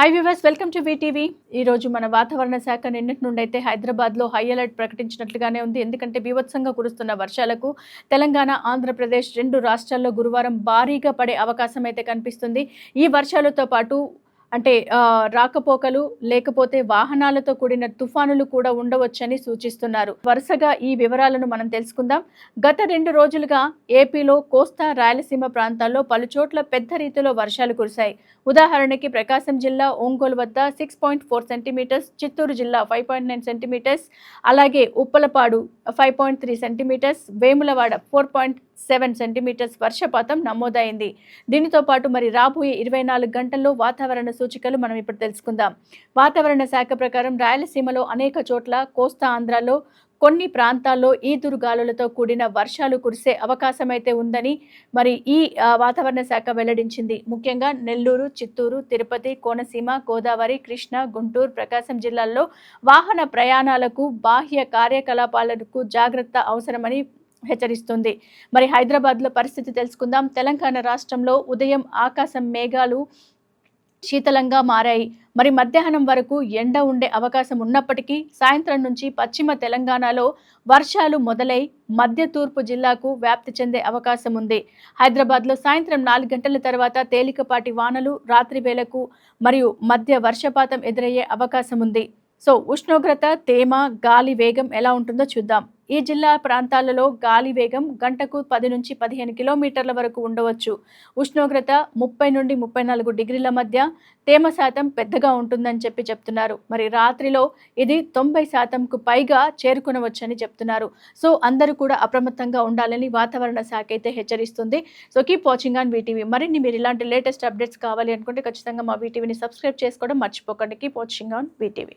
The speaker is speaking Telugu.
Hi viewers, welcome to VTV. ఈ రోజు మన వాతావరణ శాఖ నిన్నటి నుండి అయితే హైదరాబాద్లో హై అలర్ట్ ప్రకటించినట్లుగానే ఉంది. ఎందుకంటే బీభత్సంగా కురుస్తున్న వర్షాలకు తెలంగాణ, ఆంధ్రప్రదేశ్ రెండు రాష్ట్రాల్లో గురువారం భారీగా పడే అవకాశం అయితే కనిపిస్తుంది. ఈ వర్షాలతో పాటు రాకపోకలు లేకపోతే వాహనాలతో కూడిన తుఫానులు కూడా ఉండవచ్చని సూచిస్తున్నారు. వరుసగా ఈ వివరాలను మనం తెలుసుకుందాం. గత 2 రోజులుగా ఏపీలో కోస్తా, రాయలసీమ ప్రాంతాల్లో పలుచోట్ల పెద్ద రీతిలో వర్షాలు కురిశాయి. ఉదాహరణకి ప్రకాశం జిల్లా ఒంగోలు వద్ద 6.4 సెంటీమీటర్స్, చిత్తూరు జిల్లా 5.9 సెంటీమీటర్స్, అలాగే ఉప్పలపాడు 5.3 సెంటీమీటర్స్, వేములవాడ 4.7 సెంటీమీటర్స్ వర్షపాతం నమోదైంది. దీనితో పాటు రాబోయే 24 గంటల్లో వాతావరణ సూచికలు మనం ఇప్పుడు తెలుసుకుందాం. వాతావరణ శాఖ ప్రకారం రాయలసీమలో అనేక చోట్ల, కోస్తా ఆంధ్రాలో కొన్ని ప్రాంతాల్లో ఈదురుగాలులతో కూడిన వర్షాలు కురిసే అవకాశం అయితే ఉందని ఈ వాతావరణ శాఖ వెల్లడించింది. ముఖ్యంగా నెల్లూరు, చిత్తూరు, తిరుపతి, కోనసీమ, గోదావరి, కృష్ణా, గుంటూరు, ప్రకాశం జిల్లాల్లో వాహన ప్రయాణాలకు, బాహ్య కార్యకలాపాలకు జాగ్రత్త అవసరమని హెచ్చరిస్తుంది. హైదరాబాద్లో పరిస్థితి తెలుసుకుందాం. తెలంగాణ రాష్ట్రంలో ఉదయం ఆకాశం మేఘాలు శీతలంగా మారాయి. మధ్యాహ్నం వరకు ఎండ ఉండే అవకాశం ఉన్నప్పటికీ సాయంత్రం నుంచి పశ్చిమ తెలంగాణలో వర్షాలు మొదలై మధ్య తూర్పు జిల్లాకు వ్యాప్తి చెందే అవకాశం ఉంది. హైదరాబాద్లో సాయంత్రం 4 గంటల తర్వాత తేలికపాటి వానలు, రాత్రి వేళకు మధ్య వర్షపాతం ఎదురయ్యే అవకాశం ఉంది. ఉష్ణోగ్రత, తేమ, గాలి వేగం ఎలా ఉంటుందో చూద్దాం. ఈ జిల్లా ప్రాంతాలలో గాలి వేగం గంటకు 10 నుంచి 15 కిలోమీటర్ల వరకు ఉండవచ్చు. ఉష్ణోగ్రత 30 నుండి 34 డిగ్రీల మధ్య, తేమ శాతం పెద్దగా ఉంటుందని చెప్తున్నారు. రాత్రిలో ఇది 90%కు పైగా చేరుకునవచ్చని చెప్తున్నారు. అందరూ కూడా అప్రమత్తంగా ఉండాలని వాతావరణ శాఖ అయితే హెచ్చరిస్తుంది. Keep watching on VTV. మరిన్ని మీరు ఇలాంటి లేటెస్ట్ అప్డేట్స్ కావాలి అనుకుంటే ఖచ్చితంగా మా వీటీవీని సబ్స్క్రైబ్ చేసుకోవడం మర్చిపోకండి. Keep watching on VTV.